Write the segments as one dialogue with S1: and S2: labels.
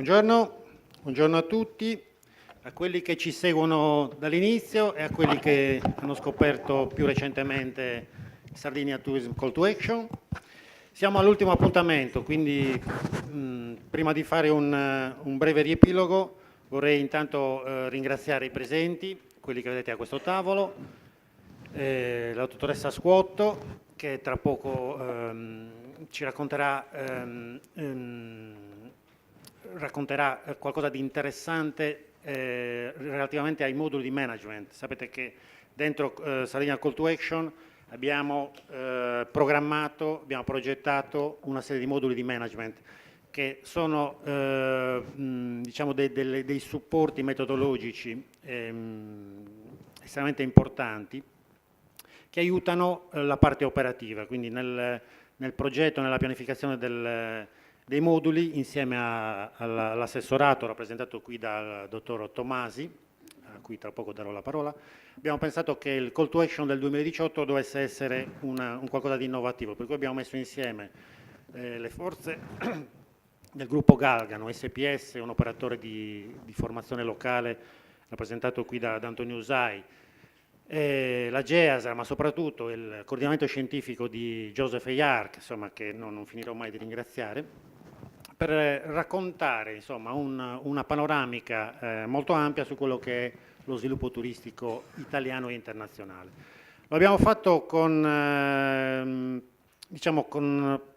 S1: Buongiorno a tutti, a quelli che ci seguono dall'inizio e a quelli che hanno scoperto più recentemente Sardinia Tourism Call to Action. Siamo all'ultimo appuntamento, quindi prima di fare un breve riepilogo vorrei intanto ringraziare i presenti, quelli che vedete a questo tavolo, la dottoressa Squotto, che tra poco ci racconterà qualcosa di interessante relativamente ai moduli di management. Sapete che dentro Sardinia Call to Action abbiamo abbiamo progettato una serie di moduli di management che sono diciamo dei supporti metodologici estremamente importanti che aiutano la parte operativa, quindi nel progetto, nella pianificazione dei moduli, insieme all'assessorato rappresentato qui dal dottor Tomasi, a cui tra poco darò la parola, abbiamo pensato che il call to action del 2018 dovesse essere un qualcosa di innovativo, per cui abbiamo messo insieme le forze del gruppo Galgano, SPS, un operatore di formazione locale rappresentato qui da Antonio Usai, la GEASA, ma soprattutto il coordinamento scientifico di Joseph Eyark, insomma, che non finirò mai di ringraziare, per raccontare insomma, una panoramica molto ampia su quello che è lo sviluppo turistico italiano e internazionale. Lo abbiamo fatto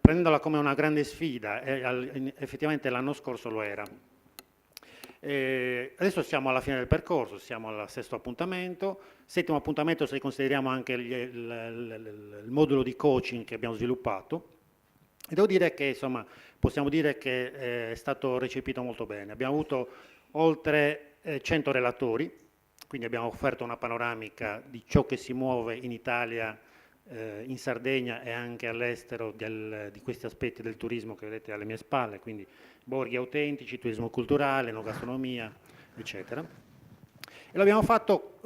S1: prendendola come una grande sfida, e effettivamente l'anno scorso lo era. Adesso siamo alla fine del percorso, siamo al settimo appuntamento se consideriamo anche il modulo di coaching che abbiamo sviluppato, e devo dire che insomma, possiamo dire che è stato recepito molto bene. Abbiamo avuto oltre 100 relatori, quindi abbiamo offerto una panoramica di ciò che si muove in Italia, in Sardegna e anche all'estero di questi aspetti del turismo che vedete alle mie spalle, quindi borghi autentici, turismo culturale, enogastronomia, eccetera. E l'abbiamo fatto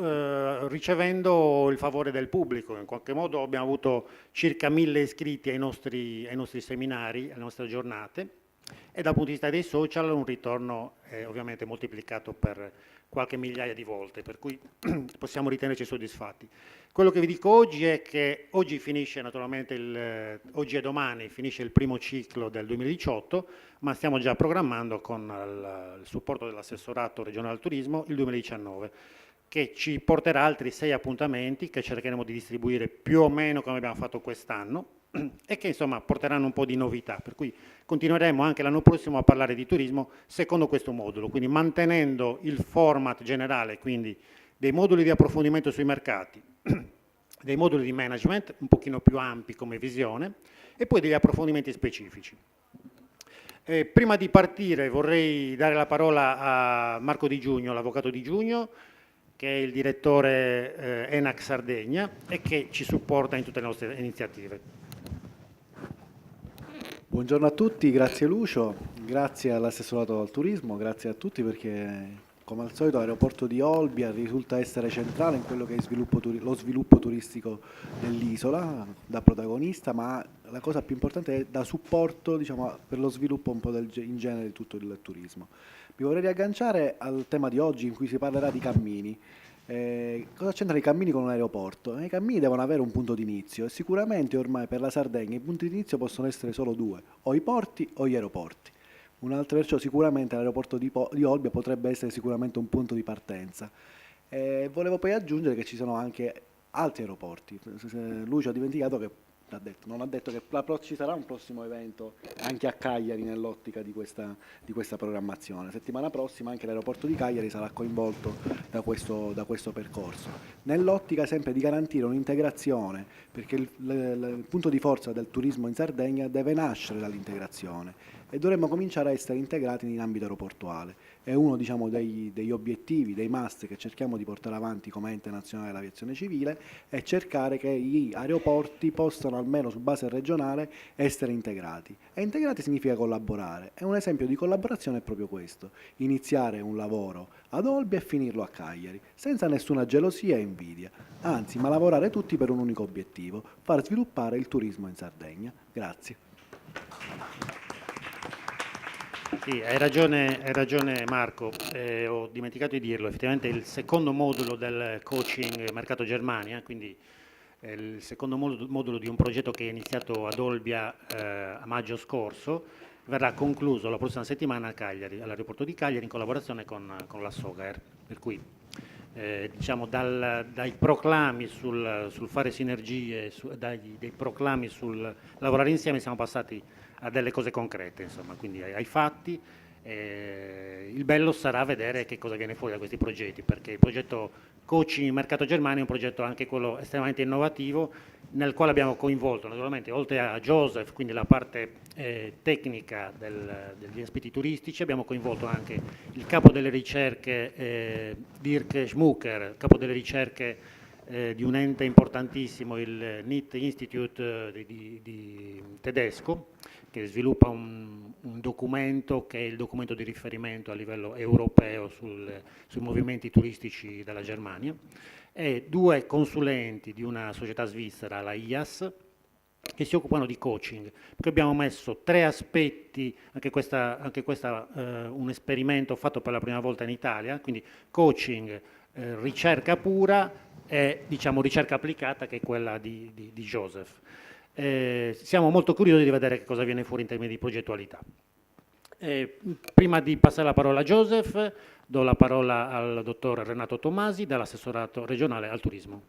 S1: ricevendo il favore del pubblico. In qualche modo abbiamo avuto circa 1000 iscritti ai nostri seminari, alle nostre giornate, e dal punto di vista dei social un ritorno ovviamente moltiplicato per qualche migliaia di volte, per cui possiamo ritenerci soddisfatti. Quello che vi dico oggi è che oggi finisce naturalmente, oggi e domani finisce il primo ciclo del 2018, ma stiamo già programmando con il supporto dell'assessorato regionale al turismo il 2019, che ci porterà altri 6 appuntamenti che cercheremo di distribuire più o meno come abbiamo fatto quest'anno e che insomma porteranno un po' di novità, per cui continueremo anche l'anno prossimo a parlare di turismo secondo questo modulo, quindi mantenendo il format generale, quindi dei moduli di approfondimento sui mercati, dei moduli di management un pochino più ampi come visione e poi degli approfondimenti specifici. Prima di partire vorrei dare la parola a Marco Di Giugno, l'avvocato Di Giugno, che è il direttore ENAC Sardegna e che ci supporta in tutte le nostre iniziative.
S2: Buongiorno a tutti, grazie Lucio, grazie all'assessorato al turismo, grazie a tutti perché come al solito l'aeroporto di Olbia risulta essere centrale in quello che è lo sviluppo turistico dell'isola, da protagonista, ma la cosa più importante è da supporto, diciamo, per lo sviluppo un po' in genere di tutto il turismo. Mi vorrei riagganciare al tema di oggi in cui si parlerà di cammini. Cosa c'entrano i cammini con un aeroporto? I cammini devono avere un punto di inizio e sicuramente ormai per la Sardegna i punti di inizio possono essere solo due, o i porti o gli aeroporti. Un altro perciò sicuramente l'aeroporto di Olbia potrebbe essere sicuramente un punto di partenza. Volevo poi aggiungere che ci sono anche altri aeroporti. Lucio ha dimenticato che non ha detto che ci sarà un prossimo evento anche a Cagliari nell'ottica di questa programmazione. Settimana prossima anche l'aeroporto di Cagliari sarà coinvolto da questo percorso, nell'ottica sempre di garantire un'integrazione, perché il punto di forza del turismo in Sardegna deve nascere dall'integrazione e dovremmo cominciare a essere integrati in ambito aeroportuale. È uno, diciamo, degli obiettivi, dei must che cerchiamo di portare avanti come ente nazionale dell'aviazione civile, è cercare che gli aeroporti possano, almeno su base regionale, essere integrati. E integrati significa collaborare. E un esempio di collaborazione è proprio questo: iniziare un lavoro ad Olbia e finirlo a Cagliari, senza nessuna gelosia e invidia. Anzi, ma lavorare tutti per un unico obiettivo: far sviluppare il turismo in Sardegna. Grazie.
S1: Sì, hai ragione Marco, ho dimenticato di dirlo, effettivamente il secondo modulo del coaching Mercato Germania, quindi è il secondo modulo di un progetto che è iniziato ad Olbia a maggio scorso, verrà concluso la prossima settimana a Cagliari, all'aeroporto di Cagliari in collaborazione con la Sogaer, per cui diciamo dai proclami sul fare sinergie, dei proclami sul lavorare insieme siamo passati a delle cose concrete, insomma, quindi ai fatti. Il bello sarà vedere che cosa viene fuori da questi progetti, perché il progetto Coaching Mercato Germania è un progetto anche quello estremamente innovativo, nel quale abbiamo coinvolto naturalmente, oltre a Joseph, quindi la parte tecnica degli aspetti turistici, abbiamo coinvolto anche il capo delle ricerche Dirk Schmucker, capo delle ricerche di un ente importantissimo, il NIT Institute di tedesco, che sviluppa un documento che è il documento di riferimento a livello europeo sui movimenti turistici della Germania, e 2 consulenti di una società svizzera, la IAS, che si occupano di coaching, perché abbiamo messo 3 aspetti, anche questa un esperimento fatto per la prima volta in Italia, quindi coaching, ricerca pura e diciamo ricerca applicata, che è quella di Joseph. Siamo molto curiosi di vedere che cosa viene fuori in termini di progettualità. Prima di passare la parola a Joseph, do la parola al dottor Renato Tomasi dall'assessorato regionale al turismo.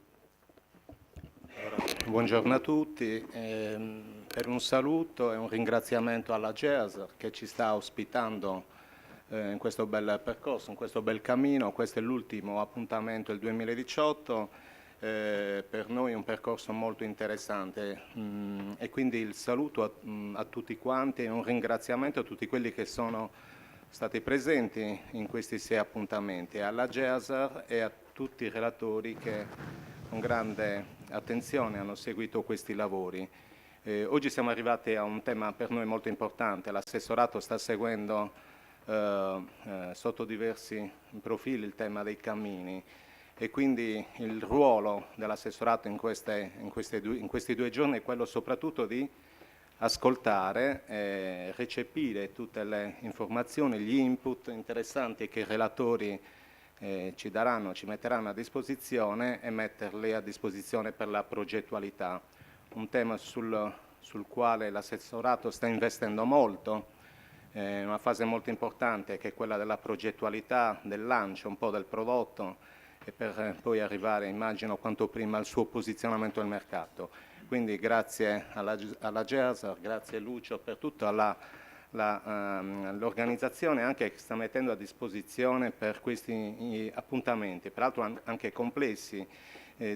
S3: Buongiorno a tutti, per un saluto e un ringraziamento alla GEAS che ci sta ospitando in questo bel percorso, in questo bel cammino. Questo è l'ultimo appuntamento del 2018, per noi è un percorso molto interessante e quindi il saluto a tutti quanti e un ringraziamento a tutti quelli che sono stati presenti in questi 6 appuntamenti, alla GEAS e a tutti i relatori che con grande attenzione hanno seguito questi lavori. Oggi siamo arrivati a un tema per noi molto importante. L'assessorato sta seguendo sotto diversi profili il tema dei cammini e quindi il ruolo dell'assessorato in questi 2 giorni è quello soprattutto di ascoltare, recepire tutte le informazioni, gli input interessanti che i relatori ci metteranno a disposizione e metterli a disposizione per la progettualità. Un tema sul quale l'assessorato sta investendo molto, una fase molto importante che è quella della progettualità, del lancio un po' del prodotto e per poi arrivare, immagino, quanto prima al suo posizionamento al mercato. Quindi grazie alla GEAS, grazie Lucio per tutta l'organizzazione anche che sta mettendo a disposizione per questi appuntamenti, peraltro anche complessi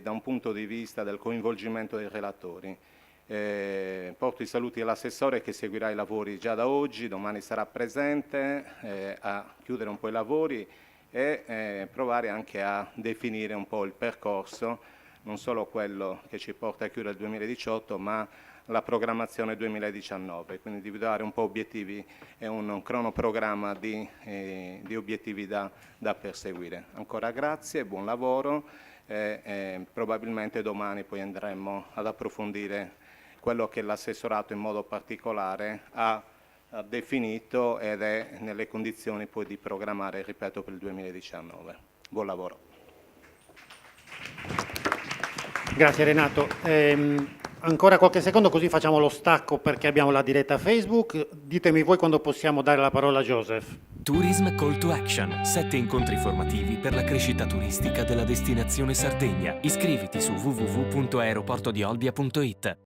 S3: da un punto di vista del coinvolgimento dei relatori. Porto i saluti all'assessore che seguirà i lavori già da oggi, domani sarà presente a chiudere un po' i lavori e provare anche a definire un po' il percorso, non solo quello che ci porta a chiudere il 2018, ma la programmazione 2019, quindi individuare un po' obiettivi e un cronoprogramma di obiettivi da perseguire. Ancora grazie, buon lavoro e probabilmente domani poi andremo ad approfondire quello che l'assessorato in modo particolare ha definito ed è nelle condizioni poi di programmare, ripeto, per il 2019. Buon lavoro.
S1: Grazie Renato. Ancora qualche secondo così facciamo lo stacco perché abbiamo la diretta Facebook. Ditemi voi quando possiamo dare la parola a Joseph.
S4: Tourism Call to Action, 7 incontri formativi per la crescita turistica della destinazione Sardegna. Iscriviti su www.aeroportodiolbia.it.